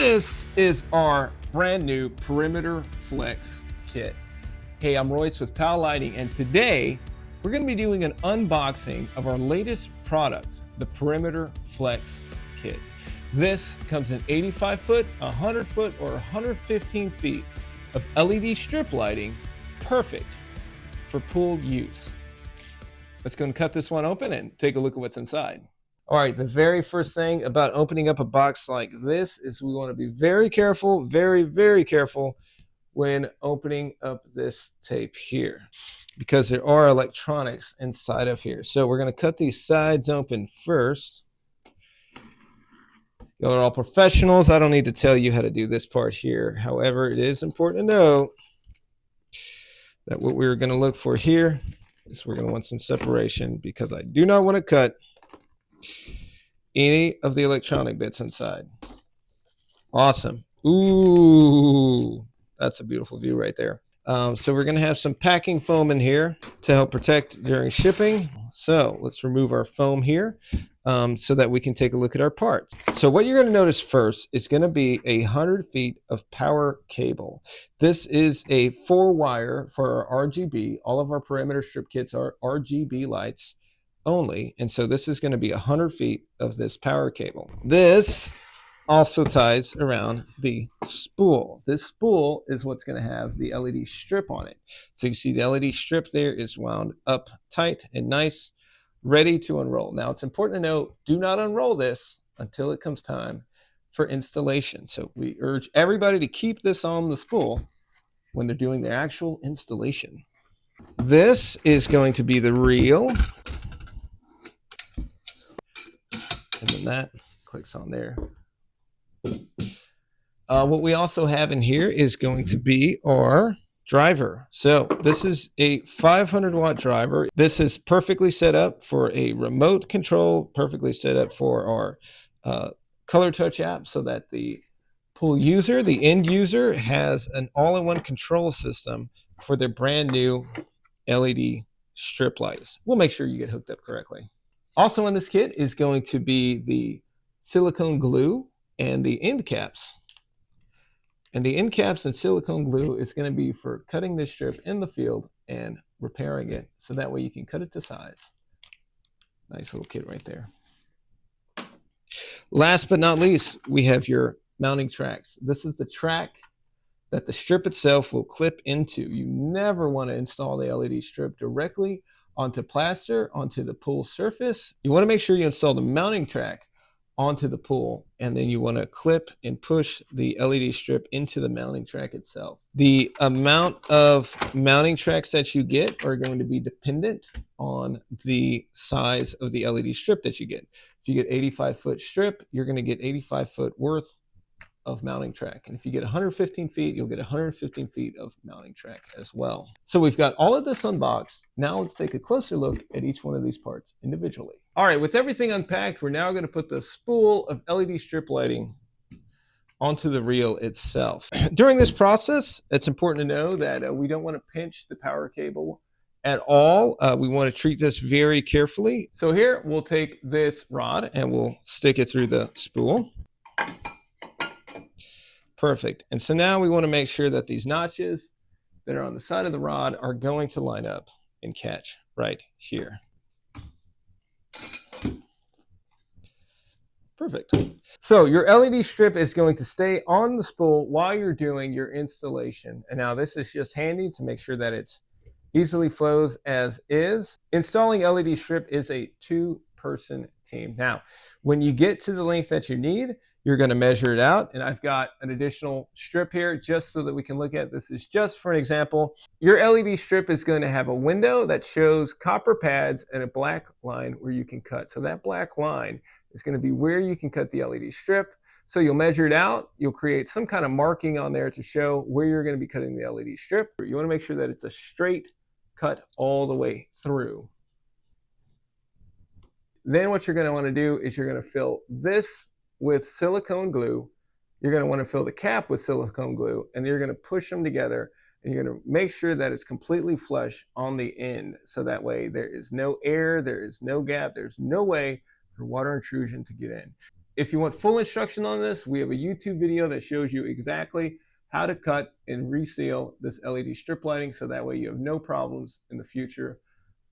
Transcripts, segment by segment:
This is our brand new Perimeter Flex kit. Hey, I'm Royce with Pow Lighting, and today we're going to be doing an unboxing of our latest product, the Perimeter Flex kit. This comes in 85 foot, 100 foot, or 115 feet of LED strip lighting, perfect for pool use. Let's go and cut this one open and take a look at what's inside. All right, the very first thing about opening up a box like this is we want to be very careful, very careful when opening up this tape here, because there are electronics inside of here. So we're going to cut these sides open first. Y'all are all professionals. I don't need to tell you how to do this part here. However, it is important to know that what we're going to look for here is we're going to want some separation, because I do not want to cut any of the electronic bits inside. Awesome. Ooh, that's a beautiful view right there. So we're going to have some packing foam in here to help protect during shipping. So let's remove our foam here so that we can take a look at our parts. So what you're going to notice first is going to be 100 feet of power cable. This is a 4-wire for our RGB. All of our perimeter strip kits are RGB lights only, and so this is going to be 100 feet of this power cable. This also ties around the spool. This spool is what's going to have the LED strip on it. So you see the LED strip there is wound up tight and nice, ready to unroll. Now it's important to note, do not unroll this until it comes time for installation. So we urge everybody to keep this on the spool when they're doing their actual installation. This is going to be the reel. And then that clicks on there. What we also have in here is going to be our driver. So this is a 500-watt driver. This is perfectly set up for a remote control, perfectly set up for our Color Touch app, so that the pool user, the end user, has an all-in-one control system for their brand new LED strip lights. We'll make sure you get hooked up correctly. Also in this kit is going to be the silicone glue and the end caps. And the end caps and silicone glue is going to be for cutting this strip in the field and repairing it, so that way you can cut it to size. Nice little kit right there. Last but not least, we have your mounting tracks. This is the track that the strip itself will clip into. You never want to install the LED strip directly onto plaster, onto the pool surface. You want to make sure you install the mounting track onto the pool, and then you want to clip and push the LED strip into the mounting track itself. The amount of mounting tracks that you get are going to be dependent on the size of the LED strip that you get. If you get 85-foot strip, you're going to get 85 foot worth of mounting track. And if you get 115 feet, you'll get 115 feet of mounting track as well. So we've got all of this unboxed. Now let's take a closer look at each one of these parts individually. All right, with everything unpacked, we're now going to put the spool of LED strip lighting onto the reel itself. During this process, it's important to know that we don't want to pinch the power cable at all. We want to treat this very carefully. So here we'll take this rod and we'll stick it through the spool. Perfect. And so now we want to make sure that these notches that are on the side of the rod are going to line up and catch right here. Perfect. So your LED strip is going to stay on the spool while you're doing your installation. And now this is just handy to make sure that it's easily flows as is. Installing LED strip is a 2-person team. Now, when you get to the length that you need, you're going to measure it out. And I've got an additional strip here just so that we can look at this. Is just for an example. Your LED strip is going to have a window that shows copper pads and a black line where you can cut. So that black line is going to be where you can cut the LED strip. So you'll measure it out. You'll create some kind of marking on there to show where you're going to be cutting the LED strip. You want to make sure that it's a straight cut all the way through. Then what you're going to want to do is you're going to fill this with silicone glue. You're going to want to fill the cap with silicone glue, and you're going to push them together, and you're going to make sure that it's completely flush on the end, so that way there is no air, there is no gap, there's no way for water intrusion to get in. If you want full instruction on this, we have a YouTube video that shows you exactly how to cut and reseal this LED strip lighting, so that way you have no problems in the future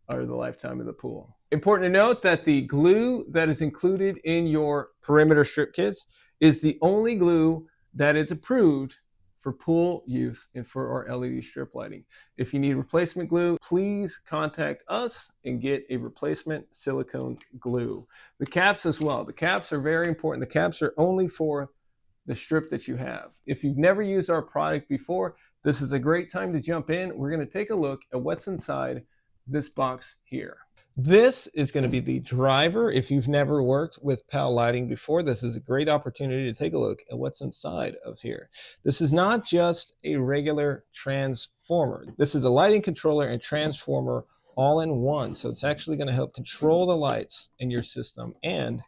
or the lifetime of the pool. Important to note that the glue that is included in your perimeter strip kits is the only glue that is approved for pool use and for our LED strip lighting. If you need replacement glue, please contact us and get a replacement silicone glue. The caps as well. The caps are very important. The caps are only for the strip that you have. If you've never used our product before, this is a great time to jump in. We're going to take a look at what's inside this box here. This is going to be the driver. If you've never worked with PAL lighting before, this is a great opportunity to take a look at what's inside of here. This is not just a regular transformer. This is a lighting controller and transformer all in one. So it's actually going to help control the lights in your system and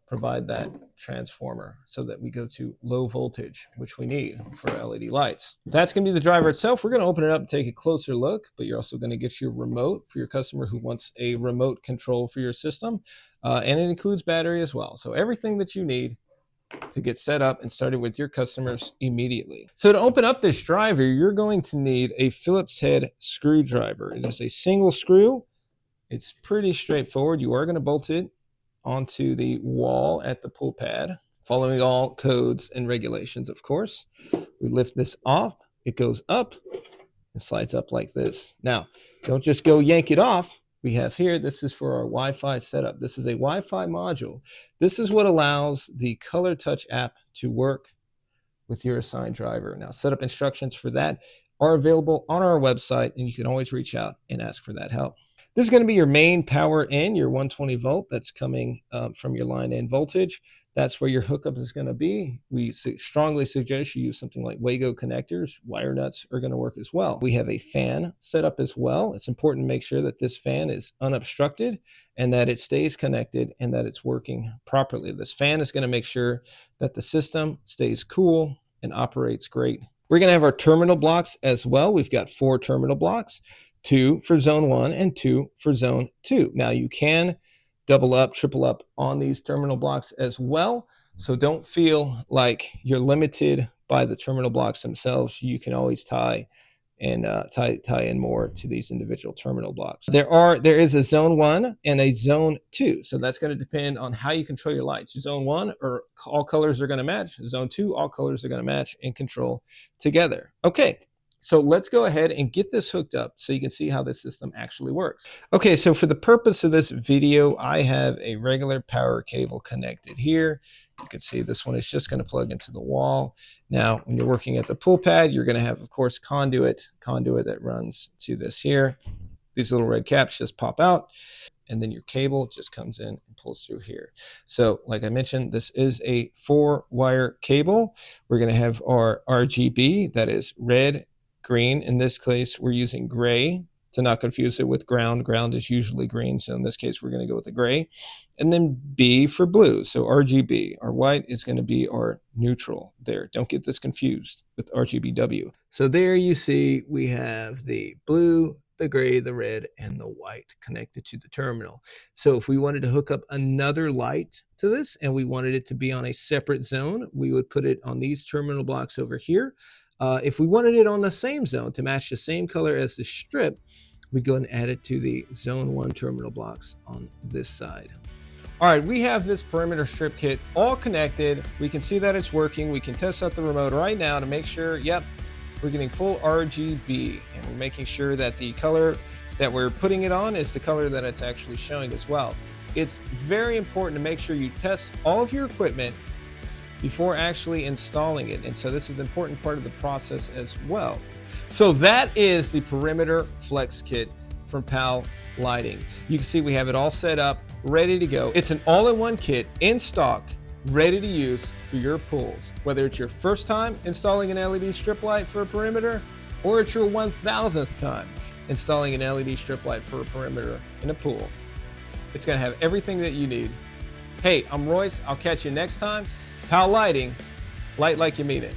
provide that transformer so that we go to low voltage, which we need for LED lights. That's going to be the driver itself. We're going to open it up and take a closer look, but you're also going to get your remote for your customer who wants a remote control for your system. And it includes battery as well. So everything that you need to get set up and started with your customers immediately. So to open up this driver, you're going to need a Phillips head screwdriver. It is a single screw. It's pretty straightforward. You are going to bolt it onto the wall at the pool pad, following all codes and regulations, of course. We lift this off, it goes up and slides up like this. Now, don't just go yank it off. We have here, this is for our Wi-Fi setup. This is a Wi-Fi module. This is what allows the Color Touch app to work with your assigned driver. Now, setup instructions for that are available on our website, and you can always reach out and ask for that help. This is going to be your main power in, your 120 volt that's coming from your line in voltage. That's where your hookup is going to be. We strongly suggest you use something like Wago connectors. Wire nuts are going to work as well. We have a fan set up as well. It's important to make sure that this fan is unobstructed and that it stays connected and that it's working properly. This fan is going to make sure that the system stays cool and operates great. We're going to have our terminal blocks as well. We've got 4 terminal blocks. 2 for zone 1 and 2 for zone 2. Now you can double up, triple up on these terminal blocks as well. So don't feel like you're limited by the terminal blocks themselves. You can always tie in more to these individual terminal blocks. There is a zone 1 and a zone 2. So that's going to depend on how you control your lights. Zone 1, or all colors are going to match. Zone 2, all colors are going to match and control together. Okay. So let's go ahead and get this hooked up so you can see how this system actually works. Okay, so for the purpose of this video, I have a regular power cable connected here. You can see this one is just going to plug into the wall. Now, when you're working at the pool pad, you're going to have, of course, conduit that runs to this here. These little red caps just pop out, and then your cable just comes in and pulls through here. So like I mentioned, this is a 4-wire cable. We're going to have our RGB, that is red, green. In this case, we're using gray to not confuse it with ground. Ground is usually green, so in this case, we're going to go with the gray. And then B for blue, so RGB. Our white is going to be our neutral there. Don't get this confused with RGBW. So there you see we have the blue, the gray, the red, and the white connected to the terminal. So if we wanted to hook up another light to this and we wanted it to be on a separate zone, we would put it on these terminal blocks over here. If we wanted it on the same zone to match the same color as the strip, we go and add it to the zone 1 terminal blocks on this side. All right, we have this perimeter strip kit all connected. We can see that it's working. We can test out the remote right now to make sure, yep, we're getting full RGB, and we're making sure that the color that we're putting it on is the color that it's actually showing as well. It's very important to make sure you test all of your equipment before actually installing it. And so this is an important part of the process as well. So that is the perimeter flex kit from PAL Lighting. You can see we have it all set up, ready to go. It's an all-in-one kit in stock, ready to use for your pools. Whether it's your first time installing an LED strip light for a perimeter, or it's your 1000th time installing an LED strip light for a perimeter in a pool. It's gonna have everything that you need. Hey, I'm Royce. I'll catch you next time. PAL Lighting, light like you mean it.